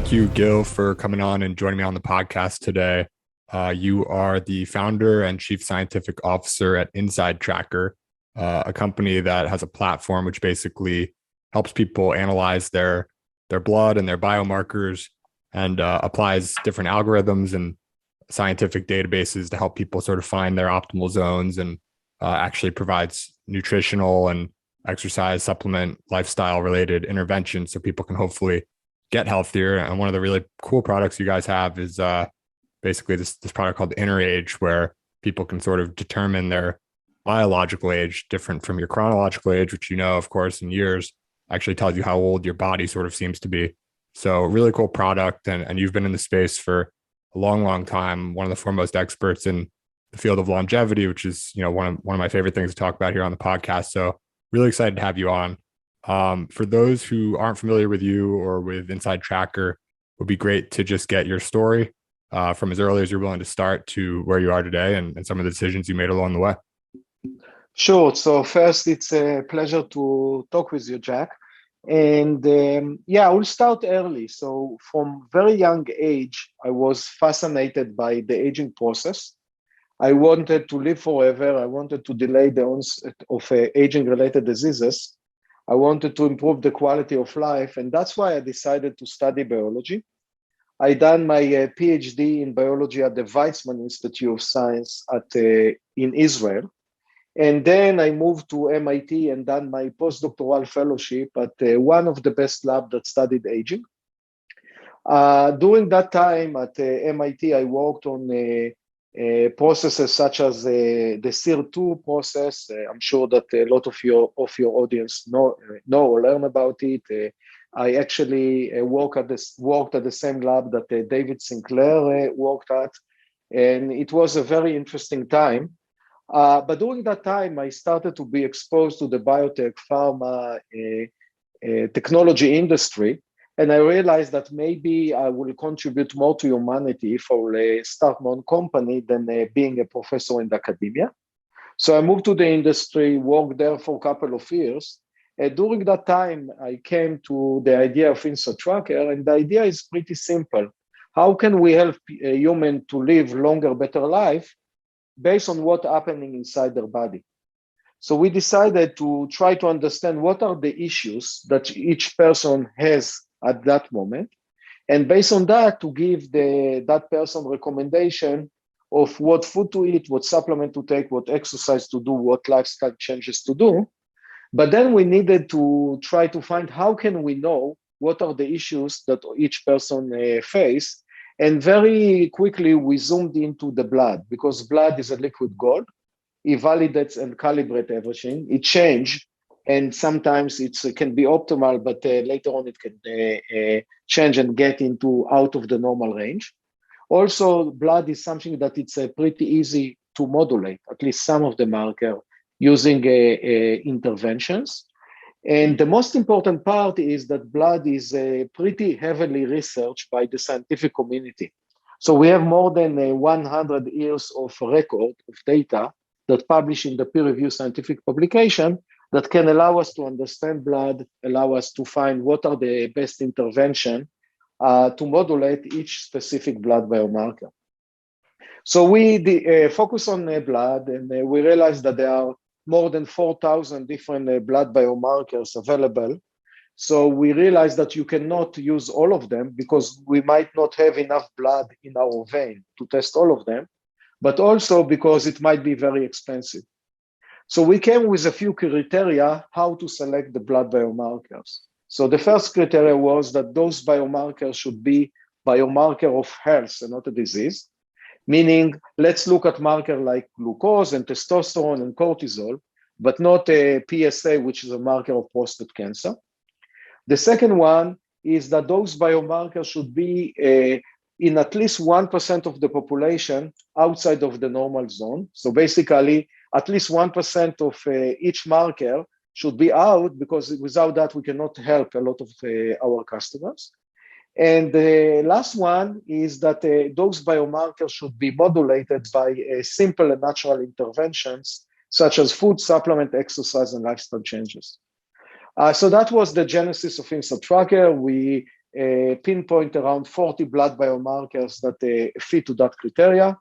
Thank you, Gil, for coming on and joining me on the podcast today. You are the founder and chief scientific officer at InsideTracker, a company that has a platform which basically helps people analyze their blood and their biomarkers and applies different algorithms and scientific databases to help people sort of find their optimal zones and actually provides nutritional and exercise, supplement, lifestyle related interventions so people can hopefully get healthier. And one of the really cool products you guys have is basically this product called InnerAge, where people can sort of determine their biological age, different from your chronological age, which you know, of course, in years, actually tells you how old your body sort of seems to be. So really cool product. And you've been in the space for a long, long time, one of the foremost experts in the field of longevity, which is, you know, one of my favorite things to talk about here on the podcast. So really excited to have you on. For those who aren't familiar with you or with InsideTracker, it would be great to just get your story from as early as you're willing to start to where you are today and some of the decisions you made along the way. Sure. So first, it's a pleasure to talk with you, Jack. And I will start early. So from very young age, I was fascinated by the aging process. I wanted to live forever. I wanted to delay the onset of aging-related diseases. I wanted to improve the quality of life, and that's why I decided to study biology. I done my PhD in biology at the Weizmann Institute of Science in Israel. And then I moved to MIT and done my postdoctoral fellowship at one of the best labs that studied aging. During that time at MIT, I worked on processes such as the SIR2 process. I'm sure that a lot of your audience know or learn about it. I actually worked at the same lab that David Sinclair worked at, and it was a very interesting time. But during that time, I started to be exposed to the biotech pharma technology industry. And I realized that maybe I will contribute more to humanity if I will start my own company than being a professor in academia. So I moved to the industry, worked there for a couple of years. During that time, I came to the idea of InsideTracker, and the idea is pretty simple. How can we help a human to live longer, better life based on what's happening inside their body? So we decided to try to understand what are the issues that each person has at that moment. And based on that, to give that person recommendation of what food to eat, what supplement to take, what exercise to do, what lifestyle changes to do. But then we needed to try to find how can we know what are the issues that each person face. And very quickly, we zoomed into the blood, because blood is a liquid gold. It validates and calibrates everything. It changes. And sometimes it can be optimal, but later on it can change and get out of the normal range. Also, blood is something that it's pretty easy to modulate, at least some of the marker, using interventions. And the most important part is that blood is pretty heavily researched by the scientific community. So we have more than 100 years of record of data that publish in the peer-reviewed scientific publication that can allow us to understand blood, allow us to find what are the best intervention to modulate each specific blood biomarker. So we focus on blood, and we realized that there are more than 4,000 different blood biomarkers available. So we realized that you cannot use all of them because we might not have enough blood in our vein to test all of them, but also because it might be very expensive. So we came with a few criteria how to select the blood biomarkers. So the first criteria was that those biomarkers should be biomarker of health and not a disease, meaning let's look at marker like glucose and testosterone and cortisol, but not a PSA, which is a marker of prostate cancer. The second one is that those biomarkers should be in at least 1% of the population outside of the normal zone. So basically, at least 1% of each marker should be out, because without that, we cannot help a lot of our customers. And the last one is that those biomarkers should be modulated by simple and natural interventions, such as food, supplement, exercise, and lifestyle changes. So that was the genesis of InsideTracker. We pinpoint around 40 blood biomarkers that fit to that criteria.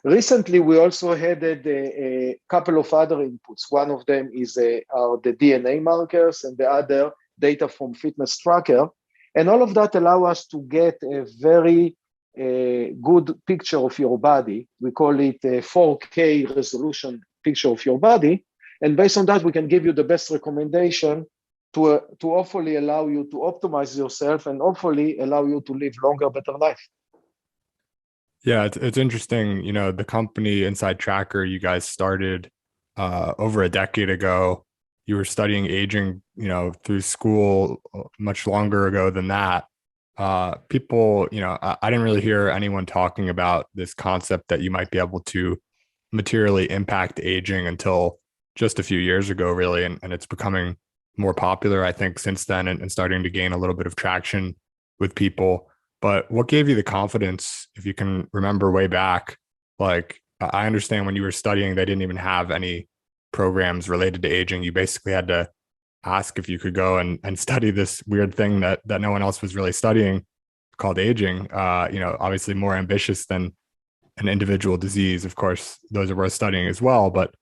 Recently, we also added a couple of other inputs. One of them are the DNA markers, and the other data from fitness tracker. And all of that allow us to get a very good picture of your body. We call it a 4K resolution picture of your body. And based on that, we can give you the best recommendation to hopefully allow you to optimize yourself and hopefully allow you to live longer, better life. Yeah, it's interesting. You know, the company InsideTracker, you guys started over a decade ago. You were studying aging, you know, through school much longer ago than that. People, you know, I didn't really hear anyone talking about this concept that you might be able to materially impact aging until just a few years ago, really. And it's becoming more popular, I think, since then and starting to gain a little bit of traction with people. But what gave you the confidence, if you can remember way back? Like, I understand when you were studying, they didn't even have any programs related to aging. You basically had to ask if you could go and study this weird thing that no one else was really studying called aging. You know, obviously more ambitious than an individual disease. Of course, those are worth studying as well, but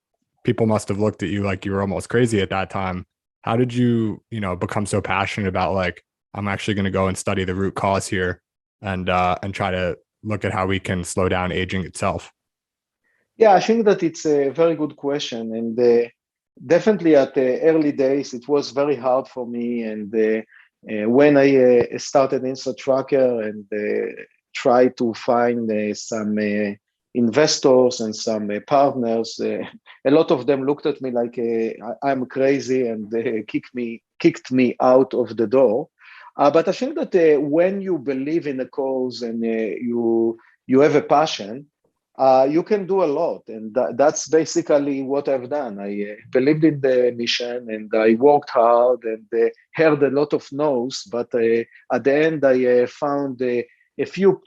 people must have looked at you like you were almost crazy at that time. How did you, you know, become so passionate about like, I'm actually going to go and study the root cause here and try to look at how we can slow down aging itself? Yeah, I think that it's a very good question. And definitely at the early days, it was very hard for me. And when I started InsideTracker and tried to find some investors and some partners, a lot of them looked at me like I'm crazy and kicked me out of the door. But I think that when you believe in a cause and you have a passion, you can do a lot. And that's basically what I've done. I believed in the mission and I worked hard and heard a lot of no's. But at the end, I found a few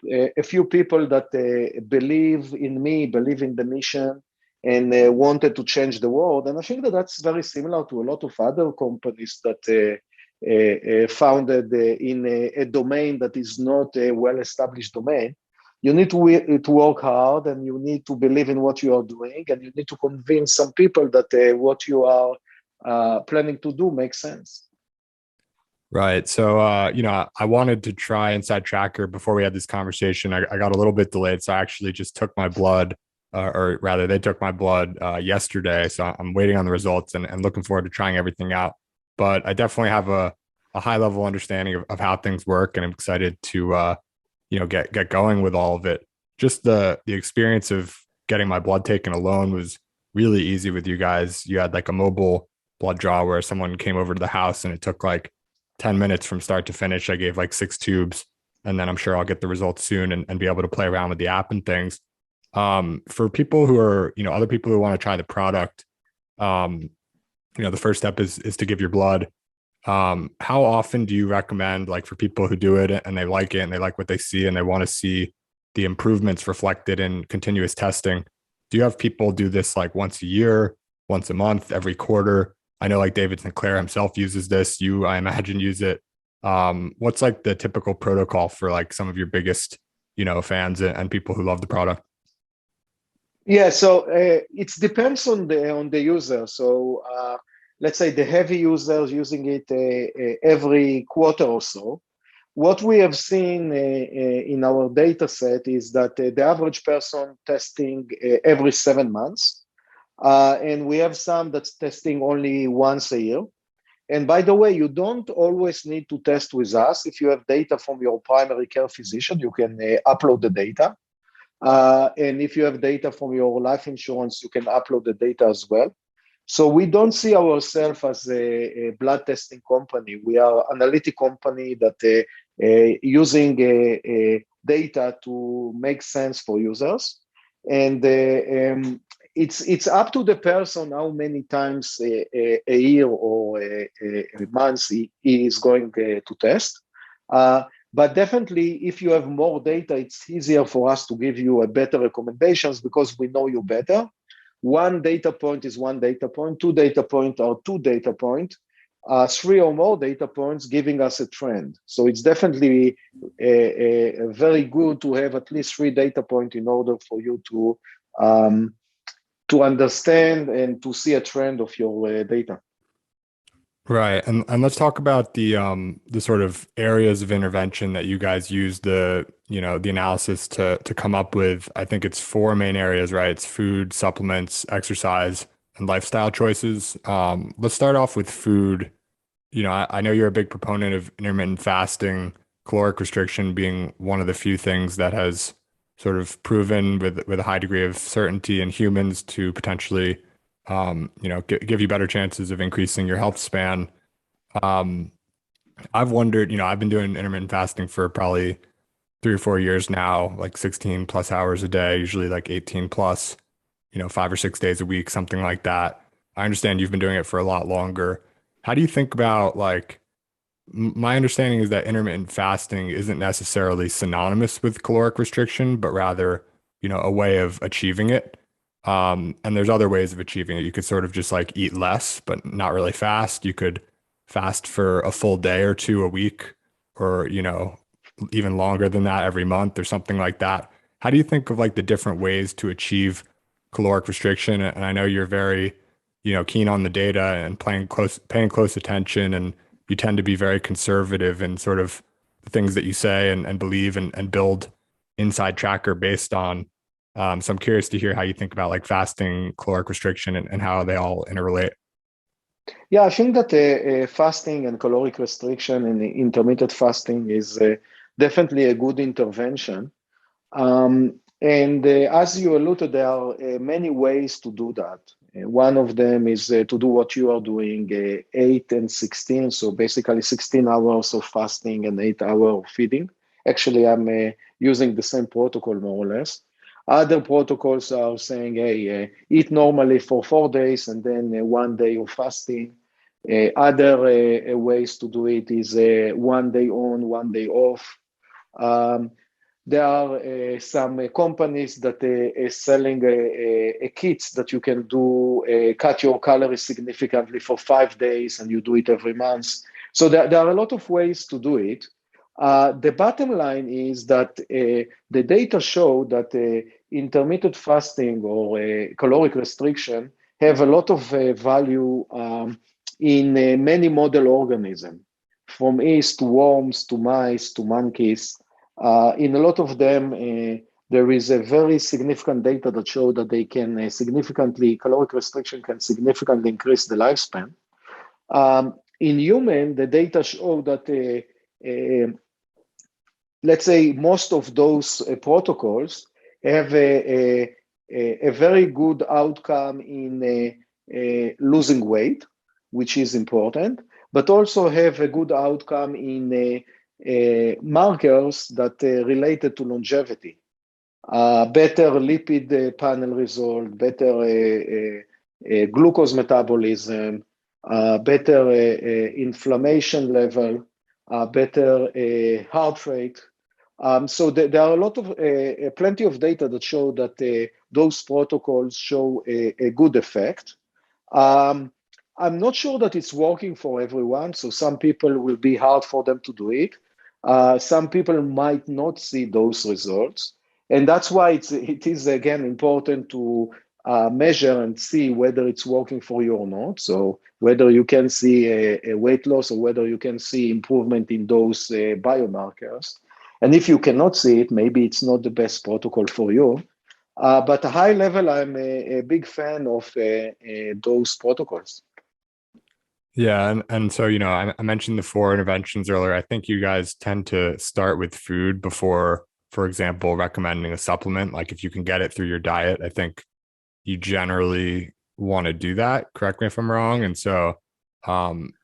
people that believe in me, believe in the mission, and wanted to change the world. And I think that that's very similar to a lot of other companies that founded in a domain that is not a well-established domain. You need to work hard and you need to believe in what you are doing and you need to convince some people that what you are planning to do makes sense. Right. So, you know, I wanted to try InsideTracker before we had this conversation. I got a little bit delayed. So I actually just took my blood, or rather they took my blood yesterday. So I'm waiting on the results and looking forward to trying everything out. But I definitely have a high level understanding of how things work. And I'm excited to, you know, get going with all of it. Just the experience of getting my blood taken alone was really easy with you guys. You had like a mobile blood draw where someone came over to the house and it took like 10 minutes from start to finish. I gave like 6 tubes and then I'm sure I'll get the results soon and be able to play around with the app and things. For people who are, you know, other people who want to try the product, you know, the first step is to give your blood. How often do you recommend, like for people who do it and they like it and they like what they see and they want to see the improvements reflected in continuous testing? Do you have people do this like once a year, once a month, every quarter? I know like David Sinclair himself uses this. You, I imagine, use it. What's like the typical protocol for like some of your biggest, you know, fans and people who love the product? Yeah, so it depends on the user. So let's say the heavy users using it every quarter or so. What we have seen in our data set is that the average person testing every 7 months. And we have some that's testing only once a year. And by the way, you don't always need to test with us. If you have data from your primary care physician, you can upload the data. And if you have data from your life insurance, you can upload the data as well. So we don't see ourselves as a blood testing company. We are an analytic company that using data to make sense for users. And it's up to the person how many times a year or a month he is going to test. But definitely, if you have more data, it's easier for us to give you a better recommendations because we know you better. One data point is one data point. 2 data points are 2 data points. three or more data points giving us a trend. So it's definitely very good to have at least three data points in order for you to understand and to see a trend of your data. Right. And let's talk about the sort of areas of intervention that you guys use the analysis to come up with. I think it's four main areas, right? It's food, supplements, exercise, and lifestyle choices. Let's start off with food. I know you're a big proponent of intermittent fasting, caloric restriction being one of the few things that has sort of proven with a high degree of certainty in humans to potentially give you better chances of increasing your health span. Um, I've wondered, I've been doing intermittent fasting for probably 3 or 4 years now, like 16 plus hours a day, usually like 18 plus, 5 or 6 days a week, something like that. I understand you've been doing it for a lot longer. How do you think about like, my understanding is that intermittent fasting isn't necessarily synonymous with caloric restriction, but rather, a way of achieving it. And there's other ways of achieving it. You could sort of just like eat less, but not really fast. You could fast for a full day or two a week, or, even longer than that every month or something like that. How do you think of like the different ways to achieve caloric restriction? And I know you're very, keen on the data and paying close attention, and you tend to be very conservative in sort of the things that you say and believe and build InsideTracker based on. So I'm curious to hear how you think about like fasting, caloric restriction, and how they all interrelate. Yeah, I think that fasting and caloric restriction and intermittent fasting is definitely a good intervention. And as you alluded, there are many ways to do that. One of them is to do what you are doing, 8 and 16. So basically 16 hours of fasting and 8 hours of feeding. Actually, I'm using the same protocol more or less. Other protocols are saying, hey, eat normally for 4 days and then 1 day of fasting. Other ways to do it is 1 day on, 1 day off. Um, there are some companies that are selling kits that you can do, cut your calories significantly for 5 days, and you do it every month. So there are a lot of ways to do it. The bottom line is that the data show that intermittent fasting or caloric restriction have a lot of value in many model organisms, from yeast to worms to mice to monkeys. In a lot of them, there is a very significant data that show that they can caloric restriction can significantly increase the lifespan. In human, the data show that, let's say, most of those protocols have a very good outcome in losing weight, which is important, but also have a good outcome in markers that related to longevity, better lipid panel result, better glucose metabolism, better inflammation level, better heart rate. So there are a lot of plenty of data that show that those protocols show a good effect. I'm not sure that it's working for everyone. So some people will be hard for them to do it. Some people might not see those results. And that's why it is, again, important to measure and see whether it's working for you or not. So whether you can see a weight loss or whether you can see improvement in those biomarkers. And if you cannot see it, maybe it's not the best protocol for you. But at a high level, I'm a big fan of those protocols. Yeah, and so I mentioned the four interventions earlier. I think you guys tend to start with food before, for example, recommending a supplement. Like if you can get it through your diet, I think you generally want to do that. Correct me if I'm wrong. And so,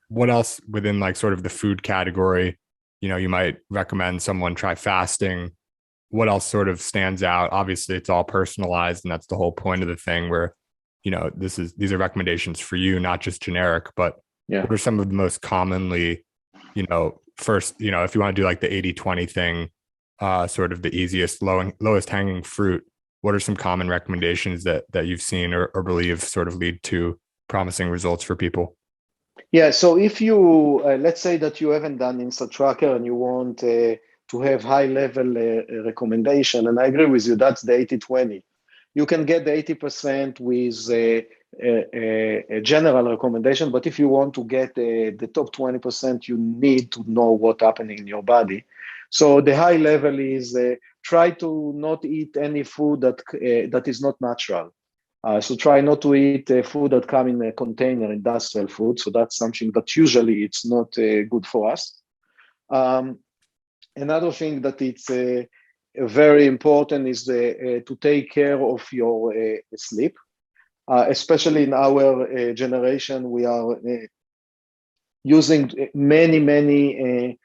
what else within like sort of the food category, you might recommend someone try fasting? What else sort of stands out? Obviously, it's all personalized, and that's the whole point of the thing where, these are recommendations for you, not just generic, but Yeah. what are some of the most commonly, first, if you want to do like the 80-20 thing, sort of the easiest, lowest hanging fruit, what are some common recommendations that you've seen or believe sort of lead to promising results for people? Yeah, so if you, let's say that you haven't done InsideTracker and you want to have high-level recommendation, and I agree with you, that's the 80-20. You can get the 80% with a general recommendation, but if you want to get the top 20%, you need to know what's happening in your body. So the high level is try to not eat any food that is not natural. So try not to eat food that come in a container, industrial food. So that's something that usually it's not good for us. Another thing that it's very important is to take care of your sleep. Especially in our generation, we are using many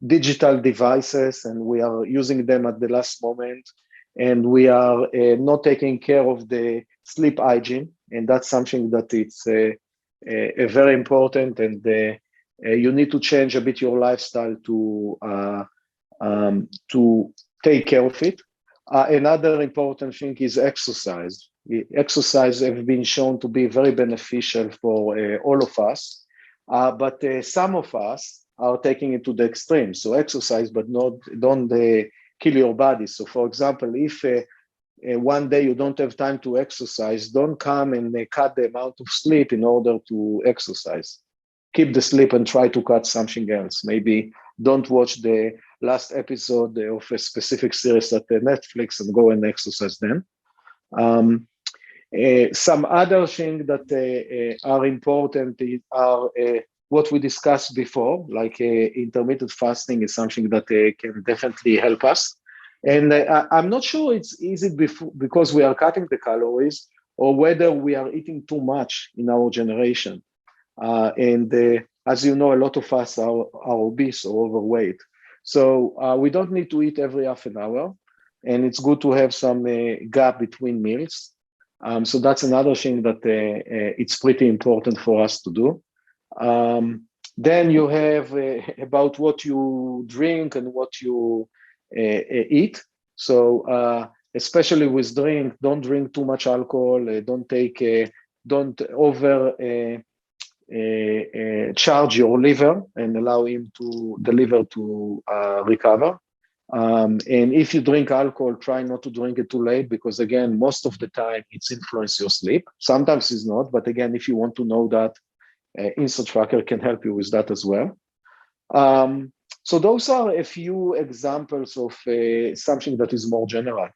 digital devices, and we are using them at the last moment, and we are not taking care of the sleep hygiene, and that's something that it's very important, and you need to change a bit your lifestyle to take care of it. Another important thing is exercise. Exercise have been shown to be very beneficial for all of us, but some of us are taking it to the extreme. So exercise, but don't kill your body. So for example, if one day you don't have time to exercise, don't come and cut the amount of sleep in order to exercise. Keep the sleep and try to cut something else. Maybe don't watch the last episode of a specific series at Netflix and go and exercise then. Some other things that are important are what we discussed before, like intermittent fasting is something that can definitely help us. And I'm not sure it's easy because we are cutting the calories or whether we are eating too much in our generation. And as you know, a lot of us are obese or overweight. So we don't need to eat every half an hour. And it's good to have some gap between meals. So that's another thing that it's pretty important for us to do. Then you have about what you drink and what you eat. So especially with drink, don't drink too much alcohol. Don't over charge your liver and allow the liver to recover. And if you drink alcohol, try not to drink it too late because, again, most of the time it's influence your sleep. Sometimes it's not, but again, if you want to know that, InsideTracker can help you with that as well. So those are a few examples of something that is more general.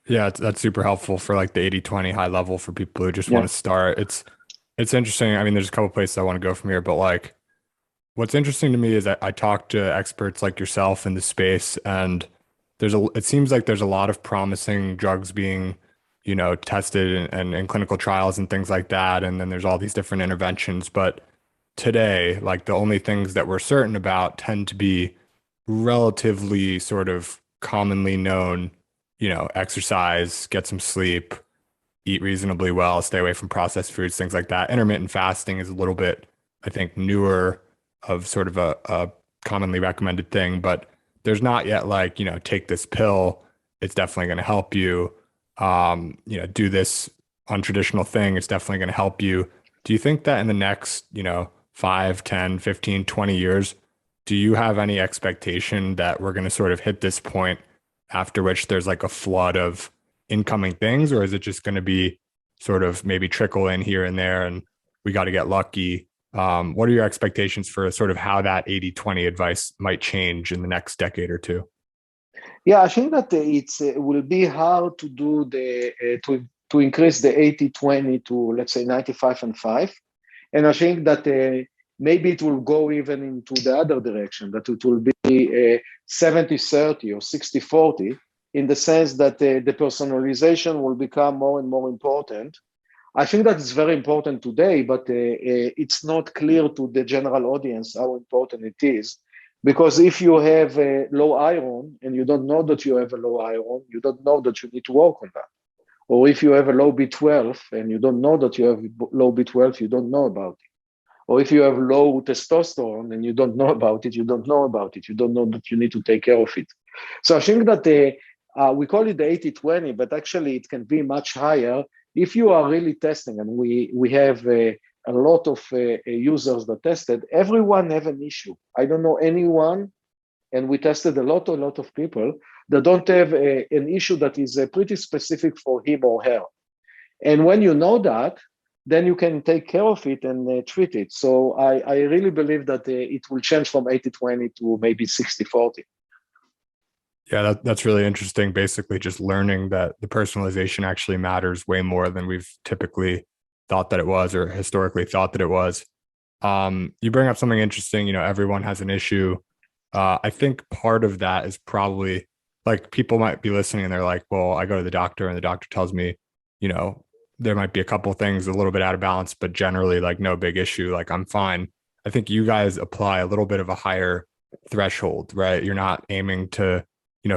Yeah, that's super helpful for like the 80-20 high level for people who just Yeah. want to start. It's interesting. I mean, there's a couple places I want to go from here, but like what's interesting to me is that I talk to experts like yourself in the space, and it seems like there's a lot of promising drugs being, tested and in clinical trials and things like that. And then there's all these different interventions. But today, like the only things that we're certain about tend to be relatively sort of commonly known, exercise, get some sleep, eat reasonably well, stay away from processed foods, things like that. Intermittent fasting is a little bit, I think, newer of sort of a commonly recommended thing, but there's not yet like, take this pill, it's definitely going to help you. Do this untraditional thing, it's definitely going to help you. Do you think that in the next, 5, 10, 15, 20 years, do you have any expectation that we're going to sort of hit this point after which there's like a flood of incoming things, or is it just going to be sort of maybe trickle in here and there and we got to get lucky? What are your expectations for sort of how that 80-20 advice might change in the next decade or two? Yeah, I think that it will be hard to do to increase the 80-20 to, let's say, 95-5. And I think that maybe it will go even into the other direction, that it will be 70-30 or 60-40, in the sense that the personalization will become more and more important. I think that it's very important today, but it's not clear to the general audience how important it is. Because if you have a low iron and you don't know that you have a low iron, you don't know that you need to work on that. Or if you have a low B12 and you don't know that you have low B12, you don't know about it. Or if you have low testosterone and you don't know about it, you don't know about it. You don't know that you need to take care of it. So I think that we call it the 80-20, but actually it can be much higher if you are really testing. And we have a lot of users that tested, everyone have an issue. I don't know anyone, and we tested a lot of people that don't have an issue that is pretty specific for him or her. And when you know that, then you can take care of it and treat it. So I really believe that it will change from 80-20 to maybe 60-40. Yeah, that's really interesting. Basically, just learning that the personalization actually matters way more than we've typically thought that it was or historically thought that it was. You bring up something interesting. Everyone has an issue. I think part of that is probably like people might be listening and they're like, well, I go to the doctor and the doctor tells me, there might be a couple of things a little bit out of balance, but generally like no big issue. Like I'm fine. I think you guys apply a little bit of a higher threshold, right? You're not aiming to,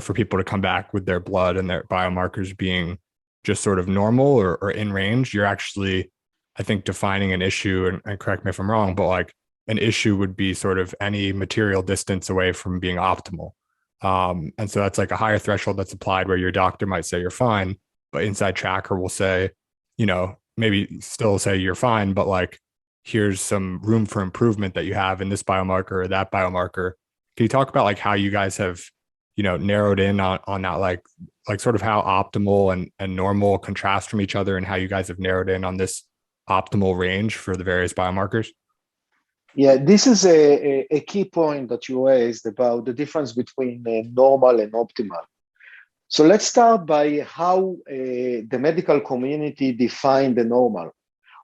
for people to come back with their blood and their biomarkers being just sort of normal or in range. You're actually, I think, defining an issue, and correct me if I'm wrong, but like an issue would be sort of any material distance away from being optimal. And so that's like a higher threshold that's applied where your doctor might say you're fine, but InsideTracker will say, maybe still say you're fine, but like, here's some room for improvement that you have in this biomarker or that biomarker. Can you talk about like how you guys have, narrowed in on that, like sort of how optimal and normal contrast from each other and how you guys have narrowed in on this optimal range for the various biomarkers? Yeah, this is a key point that you raised about the difference between normal and optimal. So let's start by how the medical community define the normal.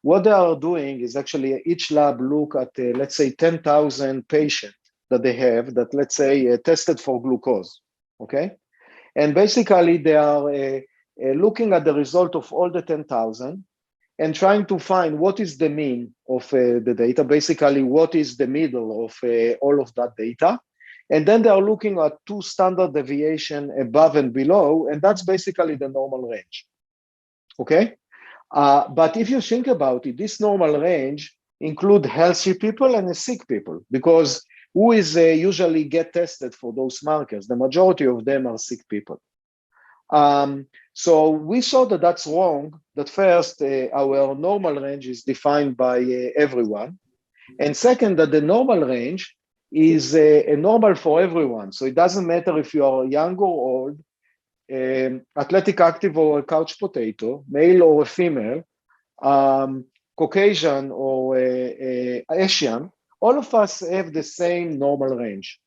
What they are doing is actually each lab look at, let's say, 10,000 patients that they have that, let's say, tested for glucose, okay? And basically, they are looking at the result of all the 10,000 and trying to find what is the mean of the data, basically what is the middle of all of that data. And then they are looking at 2 standard deviation above and below, and that's basically the normal range, okay? But if you think about it, this normal range include healthy people and sick people, because who is usually get tested for those markers? The majority of them are sick people. So we saw that that's wrong, that first, our normal range is defined by everyone. And second, that the normal range is a normal for everyone. So it doesn't matter if you are young or old, athletic, active, or a couch potato, male or a female, Caucasian or Asian, all of us have the same normal range.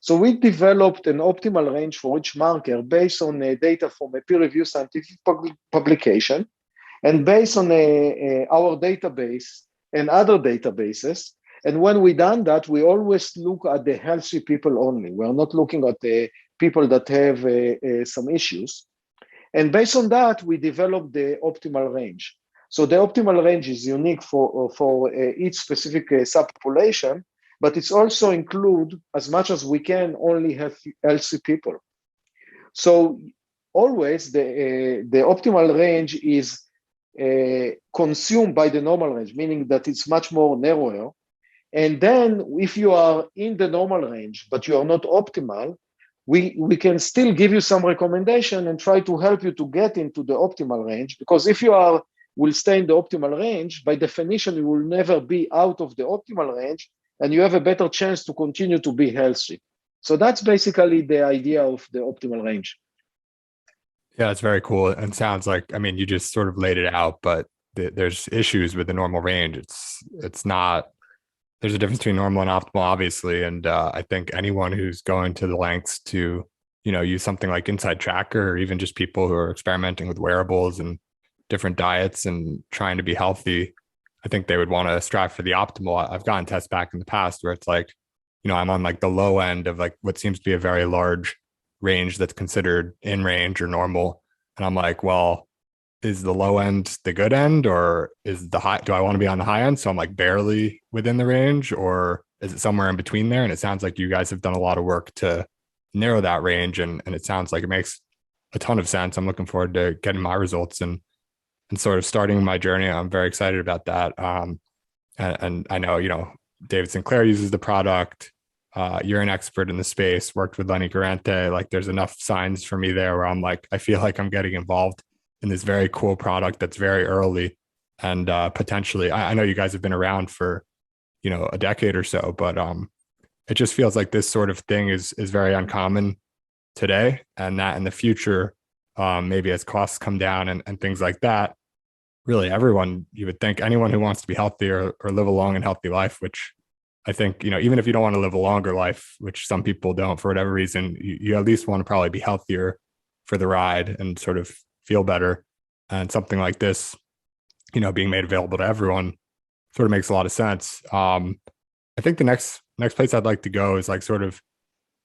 So we developed an optimal range for each marker based on data from a peer-reviewed scientific publication and based on our database and other databases. And when we done that, we always look at the healthy people only. We're not looking at the people that have some issues. And based on that, we developed the optimal range. So the optimal range is unique for each specific subpopulation, but it's also include, as much as we can, only have healthy people. So always the optimal range is consumed by the normal range, meaning that it's much more narrower. And then if you are in the normal range, but you are not optimal, we can still give you some recommendation and try to help you to get into the optimal range, because if you will stay in the optimal range, by definition, you will never be out of the optimal range, and you have a better chance to continue to be healthy. So that's basically the idea of the optimal range. Yeah, it's very cool. And sounds like, you just sort of laid it out, but there's issues with the normal range. It's not, there's a difference between normal and optimal, obviously. And I think anyone who's going to the lengths to, use something like InsideTracker, or even just people who are experimenting with wearables and different diets and trying to be healthy, I think they would want to strive for the optimal. I've gotten tests back in the past where it's like, I'm on like the low end of like what seems to be a very large range that's considered in range or normal. And I'm like, well, is the low end the good end, or is the high, do I want to be on the high end? So I'm like barely within the range, or is it somewhere in between there? And it sounds like you guys have done a lot of work to narrow that range. And it sounds like it makes a ton of sense. I'm looking forward to getting my results and sort of starting my journey. I'm very excited about that. And I know, David Sinclair uses the product. You're an expert in the space, worked with Lenny Garante. Like there's enough signs for me there where I'm like, I feel like I'm getting involved in this very cool product that's very early. And potentially, I know you guys have been around for, a decade or so, but it just feels like this sort of thing is very uncommon today, and that in the future, maybe as costs come down and things like that, really everyone, you would think anyone who wants to be healthy or live a long and healthy life, which I think, even if you don't want to live a longer life, which some people don't for whatever reason, you at least want to probably be healthier for the ride and sort of feel better. And something like this, being made available to everyone sort of makes a lot of sense. I think the next place I'd like to go is like sort of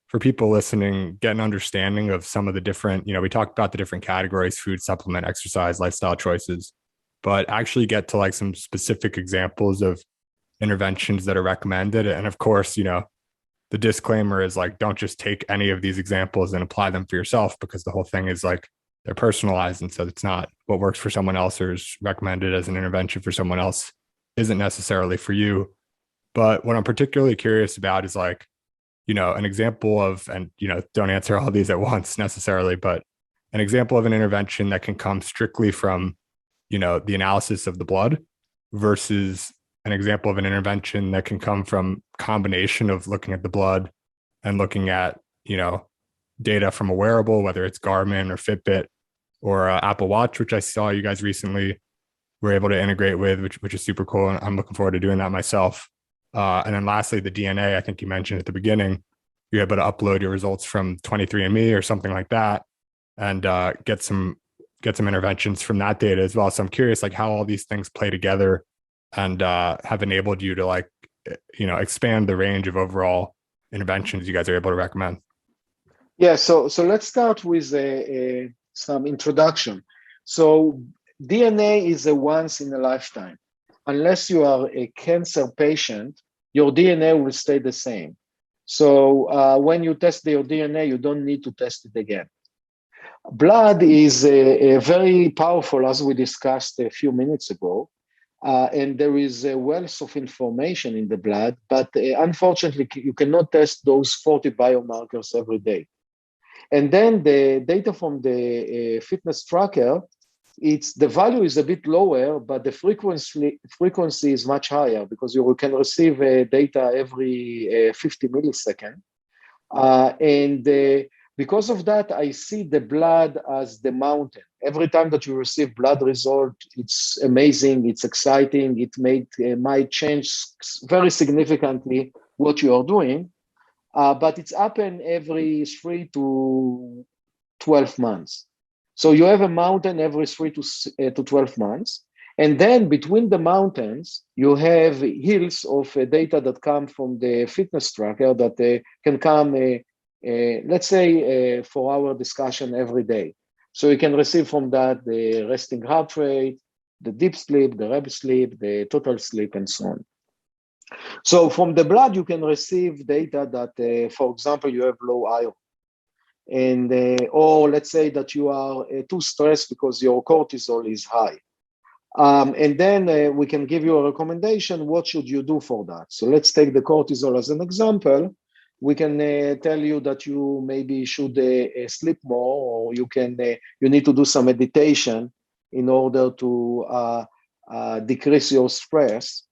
for people listening, get an understanding of some of the different, we talked about the different categories: food, supplement, exercise, lifestyle choices, but actually get to like some specific examples of interventions that are recommended. And of course, the disclaimer is like, don't just take any of these examples and apply them for yourself, because the whole thing is like they're personalized. And so it's not what works for someone else or is recommended as an intervention for someone else isn't necessarily for you. But what I'm particularly curious about is like, an example of, and, don't answer all these at once necessarily, but an example of an intervention that can come strictly from, the analysis of the blood versus an example of an intervention that can come from combination of looking at the blood and looking at, data from a wearable, whether it's Garmin or Fitbit or Apple Watch, which I saw you guys recently were able to integrate with, which is super cool. And I'm looking forward to doing that myself. And then lastly, the DNA, I think you mentioned at the beginning, you're able to upload your results from 23andMe or something like that and get some interventions from that data as well. So I'm curious, like how all these things play together and have enabled you to like, expand the range of overall interventions you guys are able to recommend. Yeah, so let's start with some introduction. So DNA is a once in a lifetime. Unless you are a cancer patient, your DNA will stay the same. So when you test your DNA, you don't need to test it again. Blood is a very powerful, as we discussed a few minutes ago, and there is a wealth of information in the blood, but unfortunately, you cannot test those 40 biomarkers every day. And then the data from the fitness tracker, the value is a bit lower, but the frequency is much higher because you can receive data every 50 milliseconds. Because of that, I see the blood as the mountain. Every time that you receive blood result, it's amazing, it's exciting, it might change very significantly what you are doing. But it's happened every 3 to 12 months. So you have a mountain every 3 to 12 months. And then between the mountains, you have hills of data that come from the fitness tracker that can come, let's say, for our discussion every day. So you can receive from that the resting heart rate, the deep sleep, the REM sleep, the total sleep, and so on. So from the blood, you can receive data that, for example, you have low iron. And or let's say that you are too stressed because your cortisol is high. And then we can give you a recommendation. What should you do for that? So let's take the cortisol as an example. We can tell you that you maybe should sleep more, or you need to do some meditation in order to decrease your stress.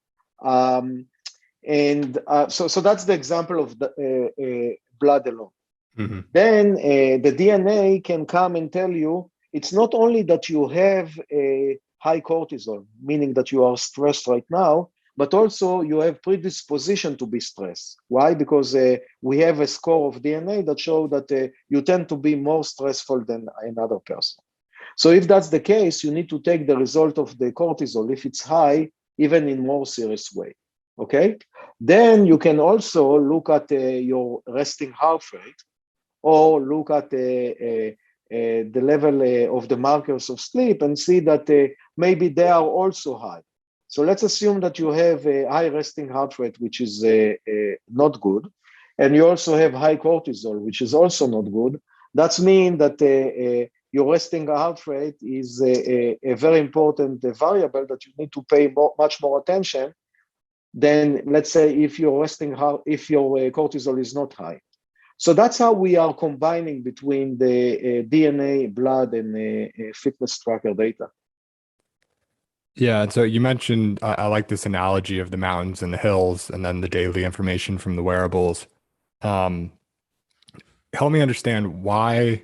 So that's the example of the blood alone. Mm-hmm. Then the DNA can come and tell you it's not only that you have a high cortisol, meaning that you are stressed right now, but also you have predisposition to be stressed. Why? Because we have a score of DNA that show that you tend to be more stressful than another person. So if that's the case, you need to take the result of the cortisol, if it's high, even in more serious way. Okay? Then you can also look at your resting heart rate, or look at the level of the markers of sleep and see that maybe they are also high. So let's assume that you have a high resting heart rate, which is not good, and you also have high cortisol, which is also not good. That means that your resting heart rate is a very important variable that you need to pay much more attention than, let's say, if your cortisol is not high. So that's how we are combining between the DNA, blood, and fitness tracker data. Yeah, and so you mentioned I like this analogy of the mountains and the hills, and then the daily information from the wearables. Um, Help me understand why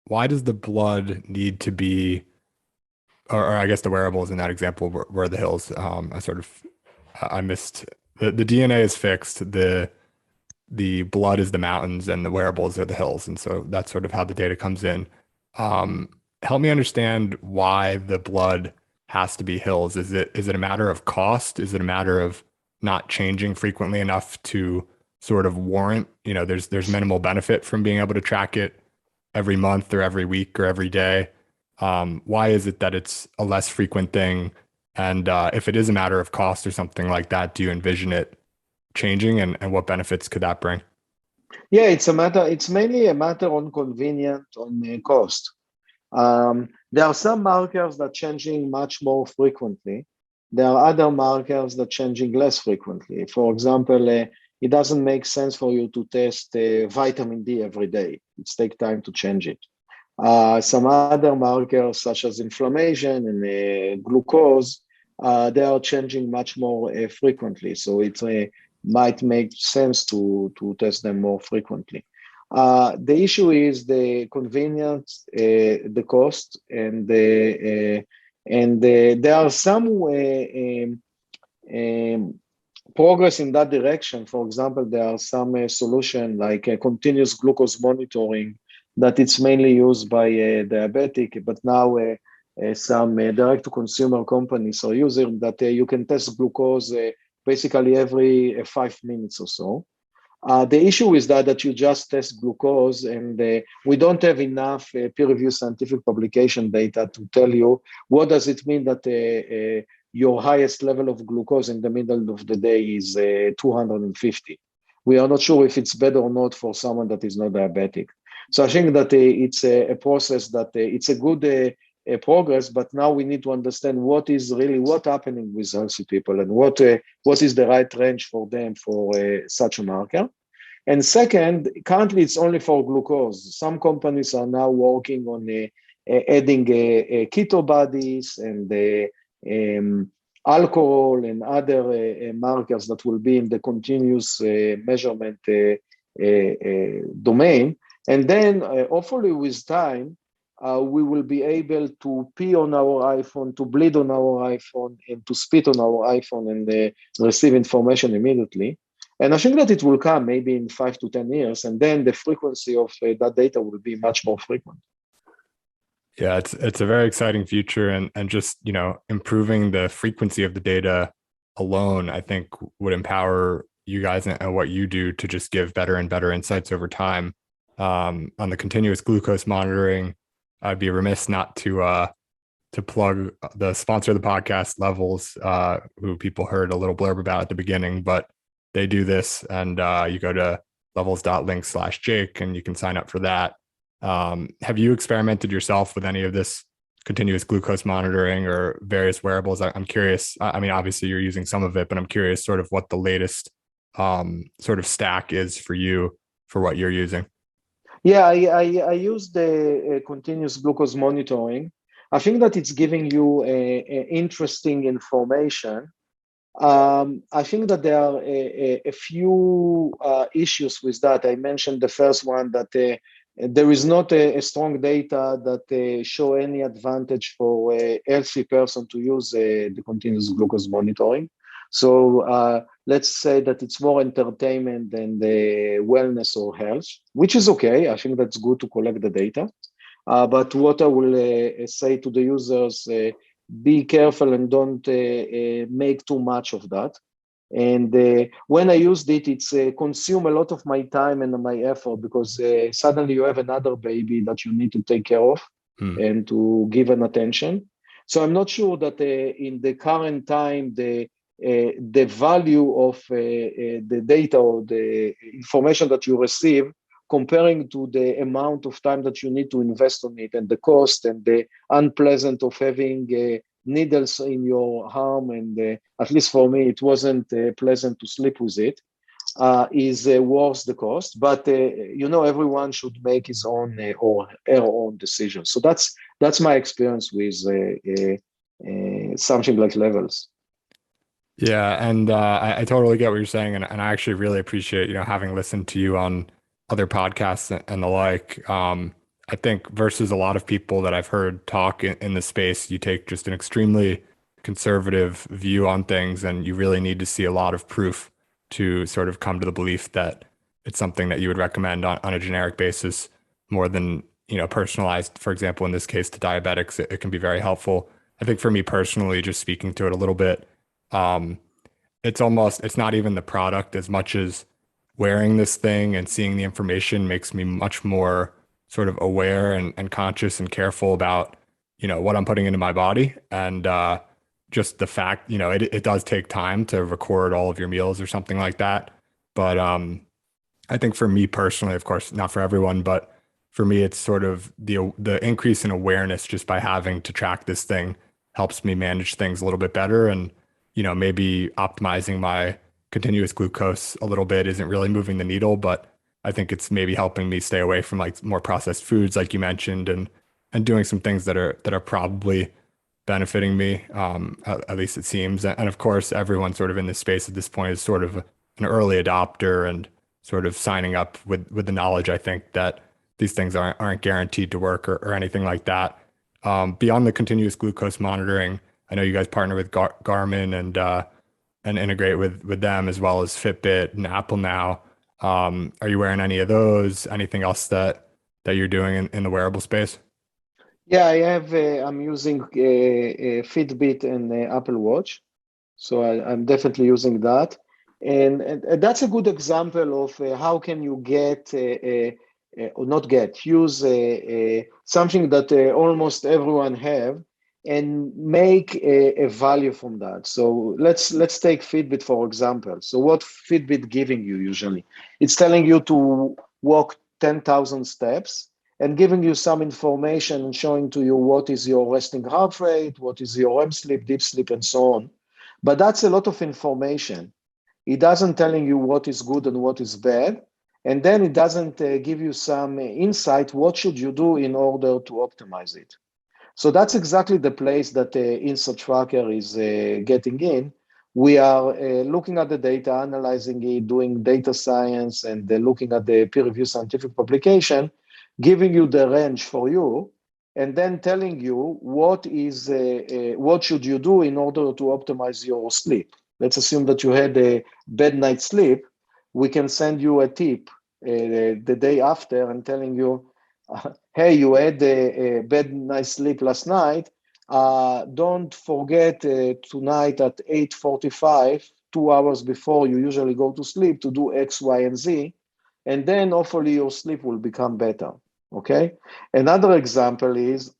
does the blood need to be, or I guess the wearables in that example were the hills. I missed the DNA is fixed. The blood is the mountains and the wearables are the hills. And so that's sort of how the data comes in. Um, Help me understand why the blood has to be hills. Is it a matter of cost? Is it a matter of not changing frequently enough to sort of warrant, there's minimal benefit from being able to track it every month or every week or every day? Why is it that it's a less frequent thing? And if it is a matter of cost or something like that, do you envision it changing and what benefits could that bring? Yeah, it's mainly a matter on convenience, on cost. There are some markers that changing much more frequently. There are other markers that changing less frequently. For example, it doesn't make sense for you to test vitamin D every day. It takes time to change it. Some other markers such as inflammation and glucose, they are changing much more frequently. So it might make sense to test them more frequently. The issue is the convenience, the cost, and there are some progress in that direction. For example, there are some solution like continuous glucose monitoring that it's mainly used by diabetic, but now some direct-to-consumer companies are using that you can test glucose basically every 5 minutes or so. The issue is that you just test glucose, and we don't have enough peer-reviewed scientific publication data to tell you what does it mean that your highest level of glucose in the middle of the day is 250. We are not sure if it's better or not for someone that is not diabetic. So I think that it's a process that it's a good progress, but now we need to understand what is really what's happening with healthy people and what is the right range for them for such a marker. And second, currently it's only for glucose. Some companies are now working on adding keto bodies and alcohol and other markers that will be in the continuous measurement domain. And then hopefully with time, we will be able to pee on our iPhone, to bleed on our iPhone, and to spit on our iPhone and receive information immediately. And I think that it will come maybe in 5 to 10 years, and then the frequency of that data will be much more frequent. Yeah, it's a very exciting future, and just, improving the frequency of the data alone, I think would empower you guys and what you do to just give better and better insights over time. On the continuous glucose monitoring, I'd be remiss not to plug the sponsor of the podcast, Levels, who people heard a little blurb about at the beginning, but they do this, and you go to levels.link/Jake and you can sign up for that. Have you experimented yourself with any of this continuous glucose monitoring or various wearables? I'm curious. I mean, obviously you're using some of it, but I'm curious sort of what the latest sort of stack is for you for what you're using. Yeah, I use the continuous glucose monitoring. I think that it's giving you interesting information. I think that there are a few issues with that. I mentioned the first one that there is not a strong data that show any advantage for a healthy person to use the continuous glucose monitoring. So let's say that it's more entertainment than the wellness or health, which is okay. I think that's good to collect the data. But what I will say to the users, be careful and don't make too much of that. And when I used it, it's consume a lot of my time and my effort because suddenly you have another baby that you need to take care of and to give an attention. So I'm not sure that in the current time, the value of the data or the information that you receive comparing to the amount of time that you need to invest on it and the cost and the unpleasant of having needles in your arm, and at least for me, it wasn't pleasant to sleep with it, is worth the cost. But, everyone should make his own or her own decision. So that's my experience with something like levels. Yeah, and I totally get what you're saying, and I actually really appreciate, having listened to you on other podcasts and the like. I think versus a lot of people that I've heard talk in the space, you take just an extremely conservative view on things, and you really need to see a lot of proof to sort of come to the belief that it's something that you would recommend on a generic basis more than, personalized. For example, in this case, to diabetics, it can be very helpful. I think for me personally, just speaking to it a little bit, um, it's not even the product as much as wearing this thing and seeing the information makes me much more sort of aware and conscious and careful about, what I'm putting into my body. And just the fact, it does take time to record all of your meals or something like that. But I think for me personally, of course, not for everyone, but for me, it's sort of the increase in awareness just by having to track this thing helps me manage things a little bit better. And, maybe optimizing my continuous glucose a little bit isn't really moving the needle, but I think it's maybe helping me stay away from like more processed foods, like you mentioned, and doing some things that are probably benefiting me. At least it seems. And of course, everyone sort of in this space at this point is sort of an early adopter and sort of signing up with the knowledge, I think, that these things aren't guaranteed to work or anything like that. Beyond the continuous glucose monitoring, I know you guys partner with Garmin and integrate with them as well as Fitbit and Apple now. Are you wearing any of those? Anything else that you're doing in the wearable space? Yeah, I have. I'm using Fitbit and Apple Watch, so I'm definitely using that. And that's a good example of how can you get or not get use something that almost everyone have and make a value from that. So let's take Fitbit for example. So what Fitbit giving you usually? It's telling you to walk 10,000 steps and giving you some information and showing to you what is your resting heart rate, what is your REM sleep, deep sleep, and so on. But that's a lot of information. It doesn't telling you what is good and what is bad. And then it doesn't give you some insight, what should you do in order to optimize it. So that's exactly the place that InsideTracker is getting in. We are looking at the data, analyzing it, doing data science, and looking at the peer-reviewed scientific publication, giving you the range for you, and then telling you what should you do in order to optimize your sleep. Let's assume that you had a bad night's sleep. We can send you a tip the day after and telling you, hey, you had a bad night's sleep last night. Don't forget tonight at 8:45, 2 hours before you usually go to sleep, to do X, Y, and Z. And then hopefully your sleep will become better. Okay. Another example is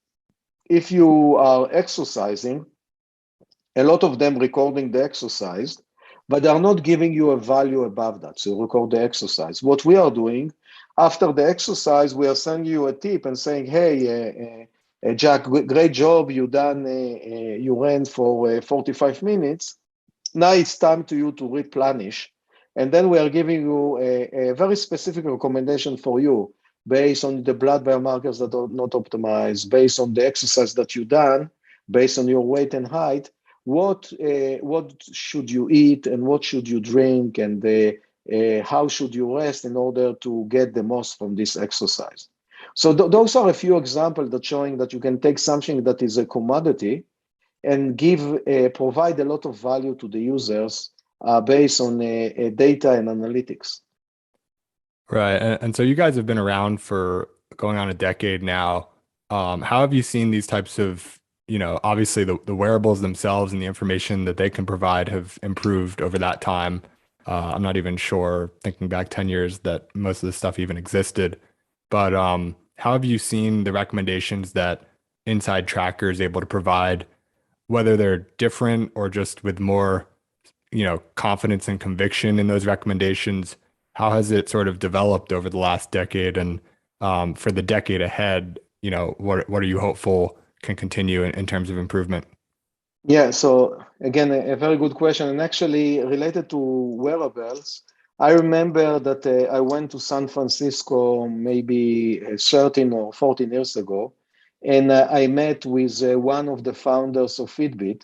if you are exercising, a lot of them recording the exercise, but they are not giving you a value above that. So you record the exercise. What we are doing after the exercise, we are sending you a tip and saying, hey, Jack, great job. You ran for 45 minutes. Now it's time to you to replenish. And then we are giving you a very specific recommendation for you based on the blood biomarkers that are not optimized, based on the exercise that you've done, based on your weight and height. What should you eat and what should you drink and how should you rest in order to get the most from this exercise? So those are a few examples that showing that you can take something that is a commodity and provide a lot of value to the users based on data and analytics. Right. And so you guys have been around for going on a decade now. How have you seen these types of, obviously the wearables themselves and the information that they can provide have improved over that time? I'm not even sure, thinking back 10 years, that most of this stuff even existed. But how have you seen the recommendations that InsideTracker is able to provide, whether they're different or just with more, confidence and conviction in those recommendations? How has it sort of developed over the last decade? And for the decade ahead, what are you hopeful can continue in terms of improvement? Yeah, so again, a very good question. And actually related to wearables, I remember that I went to San Francisco maybe 13 or 14 years ago. And I met with one of the founders of Fitbit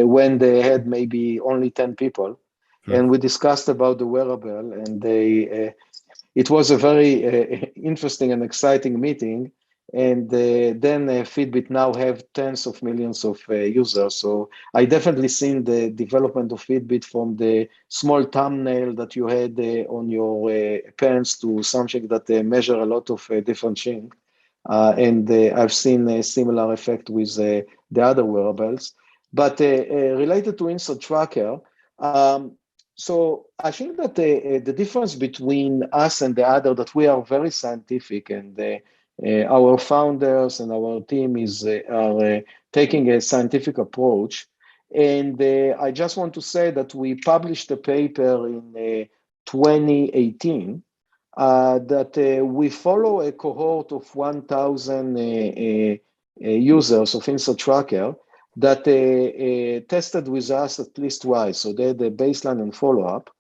when they had maybe only 10 people. And we discussed about the wearable, and it was a very interesting and exciting meeting. And then Fitbit now have tens of millions of users. So I definitely seen the development of Fitbit from the small thumbnail that you had on your pants to something that measure a lot of different things. And I've seen a similar effect with the other wearables. But related to InsideTracker, so I think that the difference between us and the other, that we are very scientific, and our founders and our team are taking a scientific approach. And I just want to say that we published a paper in 2018 that we follow a cohort of 1,000 users of InsideTracker that tested with us at least twice. So they had a baseline and follow-up.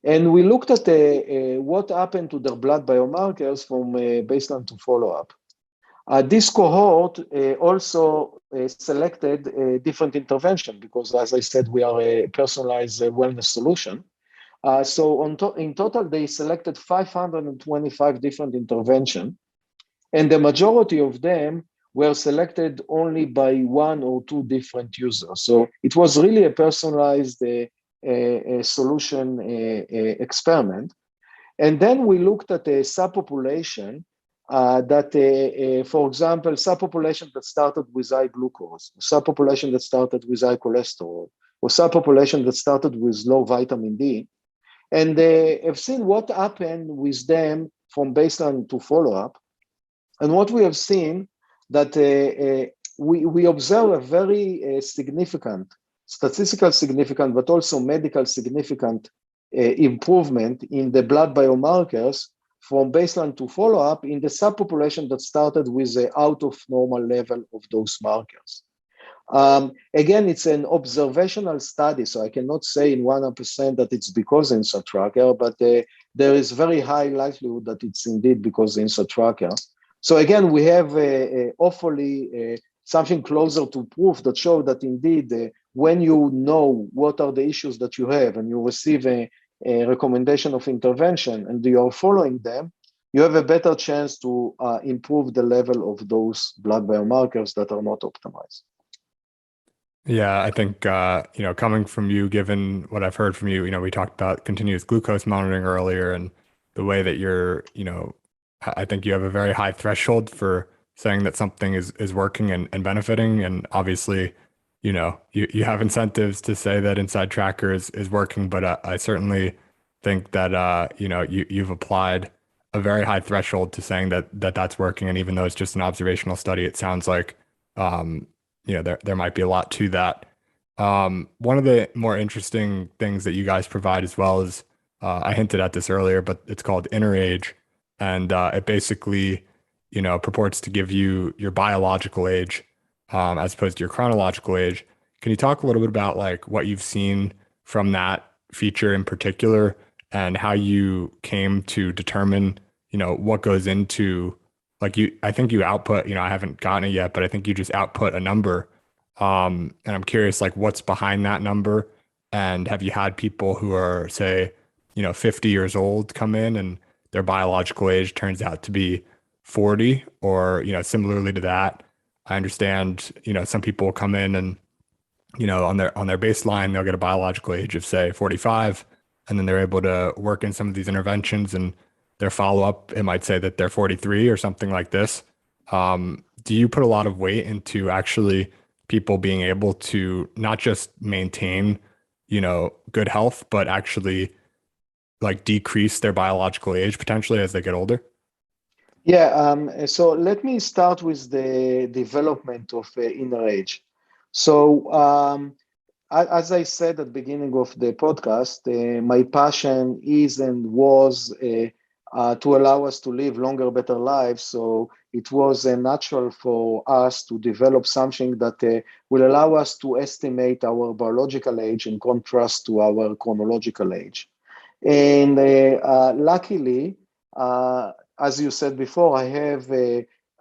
And we looked at what happened to their blood biomarkers from baseline to follow-up. This cohort also selected a different intervention because, as I said, we are a personalized wellness solution. So in total, they selected 525 different interventions, and the majority of them were selected only by one or two different users. So it was really a personalized solution experiment. And then we looked at a subpopulation that, for example, subpopulation that started with high glucose, subpopulation that started with high cholesterol, or subpopulation that started with low vitamin D. And have seen what happened with them from baseline to follow-up. And what we have seen that we observe a very significant, statistical significant, but also medical significant improvement in the blood biomarkers from baseline to follow-up in the subpopulation that started with the out of normal level of those markers. Again, it's an observational study, so I cannot say in 100% that it's because InsideTracker, but there is very high likelihood that it's indeed because InsideTracker. So again, we have hopefully something closer to proof that show that indeed, when you know what are the issues that you have and you receive a recommendation of intervention and you are following them, you have a better chance to improve the level of those blood biomarkers that are not optimized. Yeah, I think, coming from you, given what I've heard from you, we talked about continuous glucose monitoring earlier and the way that you're, I think you have a very high threshold for saying that something is working and benefiting. And obviously, you have incentives to say that InsideTracker is working, but I certainly think that, you've applied a very high threshold to saying that's working. And even though it's just an observational study, it sounds like, there might be a lot to that. One of the more interesting things that you guys provide as well is, I hinted at this earlier, but it's called InnerAge, and it basically, purports to give you your biological age, as opposed to your chronological age. Can you talk a little bit about like what you've seen from that feature in particular, and how you came to determine, what goes into, like I think you output, I haven't gotten it yet, but I think you just output a number. And I'm curious, like, what's behind that number? And have you had people who are, say, 50 years old come in and their biological age turns out to be 40, or, similarly to that? I understand, some people come in and, on their baseline, they'll get a biological age of, say, 45, and then they're able to work in some of these interventions, and their follow-up, it might say that they're 43 or something like this. Do you put a lot of weight into actually people being able to not just maintain, good health, but actually like decrease their biological age potentially as they get older? Yeah, so let me start with the development of InnerAge. So as I said at the beginning of the podcast, my passion is and was to allow us to live longer, better lives. So it was natural for us to develop something that will allow us to estimate our biological age in contrast to our chronological age. And luckily, as you said before, I have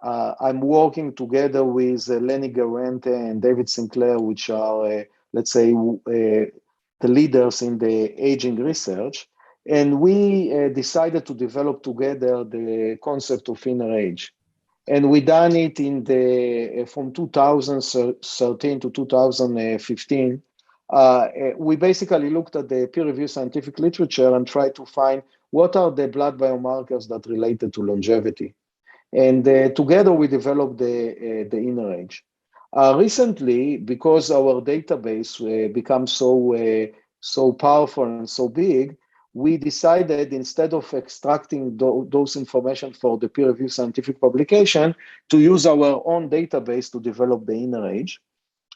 I'm working together with Lenny Guarente and David Sinclair, which are, let's say, the leaders in the aging research. And we decided to develop together the concept of InnerAge. And we done it in from 2013 to 2015. We basically looked at the peer-reviewed scientific literature and tried to find what are the blood biomarkers that related to longevity. And together we developed the InnerAge. Recently, because our database becomes so powerful and so big, we decided, instead of extracting those information for the peer-reviewed scientific publication, to use our own database to develop the InnerAge.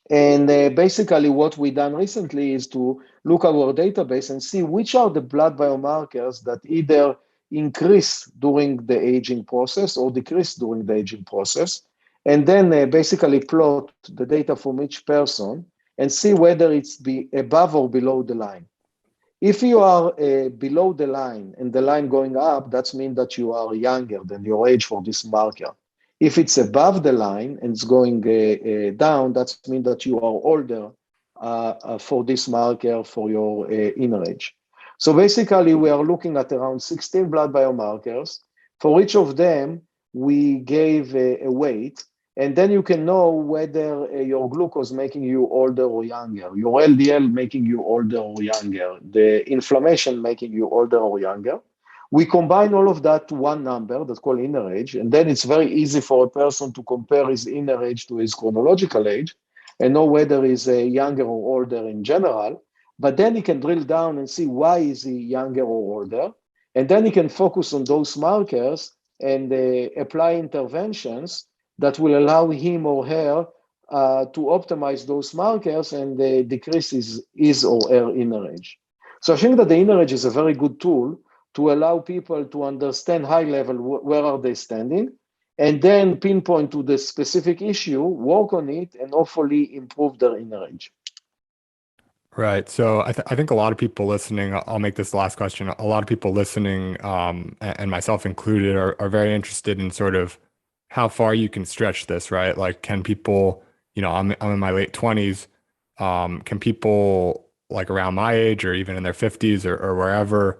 And basically what we done recently is to look at our database and see which are the blood biomarkers that either increase during the aging process or decrease during the aging process. And then basically plot the data from each person and see whether it's above or below the line. If you are below the line and the line going up, that means that you are younger than your age for this marker. If it's above the line and it's going down, that means that you are older for this marker for your InnerAge. So basically, we are looking at around 16 blood biomarkers. For each of them, we gave a weight, and then you can know whether your glucose making you older or younger, your LDL making you older or younger, the inflammation making you older or younger. We combine all of that to one number that's called InnerAge, and then it's very easy for a person to compare his InnerAge to his chronological age and know whether he's younger or older in general. But then he can drill down and see why is he younger or older, and then he can focus on those markers and apply interventions that will allow him or her to optimize those markers and decrease his or her InnerAge. So I think that the InnerAge is a very good tool to allow people to understand high level where are they standing, and then pinpoint to the specific issue, work on it, and hopefully improve their InnerAge. Right. So I think a lot of people listening, I'll make this last question. A lot of people listening, and myself included, are very interested in sort of how far you can stretch this, right? Like, can people, I'm in my late 20s. Can people like around my age or even in their 50s or wherever,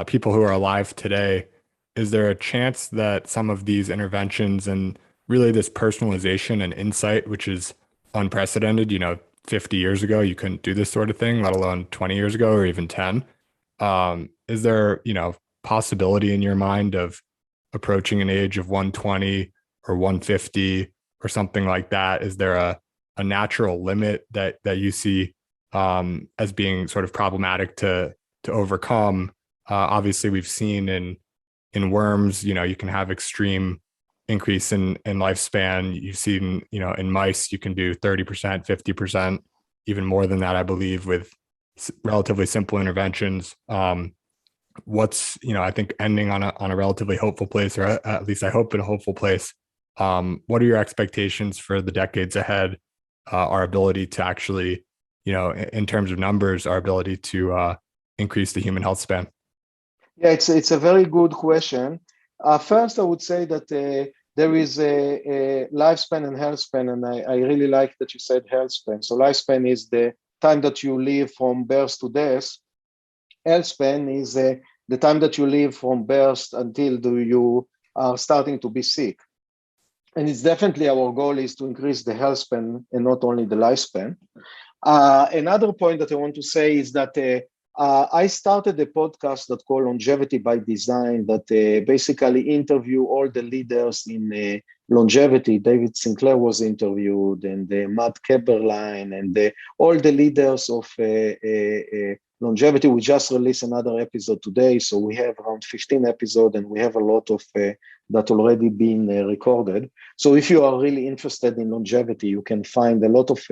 people who are alive today, is there a chance that some of these interventions and really this personalization and insight, which is unprecedented, 50 years ago, you couldn't do this sort of thing, let alone 20 years ago or even 10. Is there, possibility in your mind of approaching an age of 120 or 150 or something like that? Is there a natural limit that you see as being sort of problematic to overcome? Obviously, we've seen in worms, you can have extreme increase in lifespan. You've seen, in mice, you can do 30%, 50%, even more than that, I believe, with relatively simple interventions. What's, I think ending on a relatively hopeful place, or at least I hope in a hopeful place. What are your expectations for the decades ahead? Our ability to actually, in terms of numbers, our ability to increase the human health span? Yeah, it's a very good question. First, I would say that there is a lifespan and health span, and I really like that you said health span. So lifespan is the time that you live from birth to death. Health span is the time that you live from birth until you are starting to be sick. And it's definitely our goal is to increase the health span and not only the lifespan. Another point that I want to say is that I started a podcast that called Longevity by Design that basically interview all the leaders in longevity. David Sinclair was interviewed, and Matt Keberlein, and all the leaders of longevity. We just released another episode today, so we have around 15 episodes, and we have a lot of that already been recorded. So if you are really interested in longevity, you can find a lot of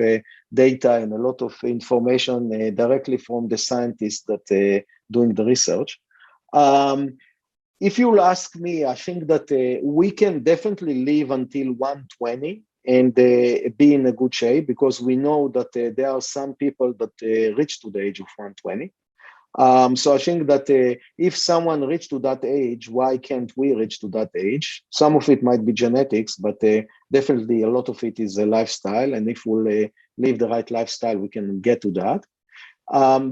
data and a lot of information directly from the scientists that doing the research. If you'll ask me, I think that we can definitely live until 120 and be in a good shape, because we know that there are some people that reach to the age of 120. So I think that if someone reached to that age, why can't we reach to that age? Some of it might be genetics, but definitely a lot of it is a lifestyle. And if we'll live the right lifestyle, we can get to that.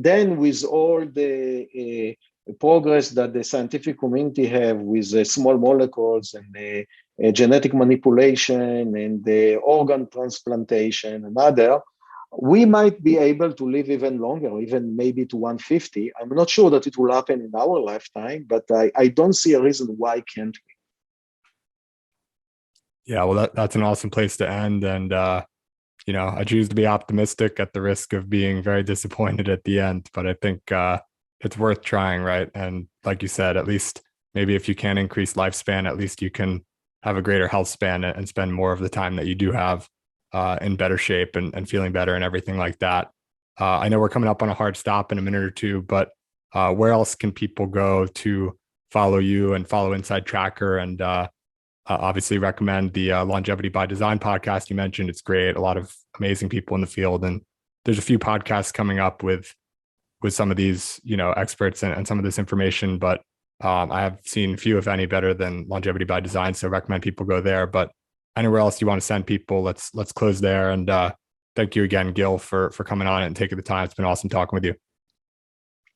Then with all the progress that the scientific community have with small molecules and genetic manipulation and organ transplantation and other, we might be able to live even longer, even maybe to 150. I'm not sure that it will happen in our lifetime, but I don't see a reason why can't we. Yeah, well, that's an awesome place to end. And, I choose to be optimistic at the risk of being very disappointed at the end. But I think it's worth trying, right? And like you said, at least maybe if you can increase lifespan, at least you can have a greater health span and spend more of the time that you do have in better shape and feeling better and everything like that. I know we're coming up on a hard stop in a minute or two, but where else can people go to follow you and follow InsideTracker and obviously recommend the Longevity by Design podcast you mentioned. It's great. A lot of amazing people in the field. And there's a few podcasts coming up with some of these, experts and some of this information, but I have seen few, if any, better than Longevity by Design. So recommend people go there. But anywhere else you want to send people, let's close there. And thank you again, Gil, for coming on and taking the time. It's been awesome talking with you.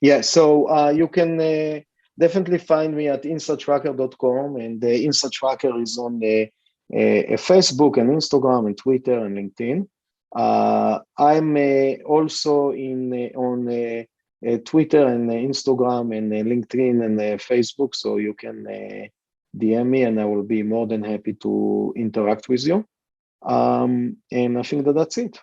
Yeah, so you can definitely find me at InsideTracker.com, and InsideTracker is on Facebook and Instagram and Twitter and LinkedIn. I'm also on Twitter and Instagram and LinkedIn and Facebook, so you can DM me, and I will be more than happy to interact with you. And I think that's it.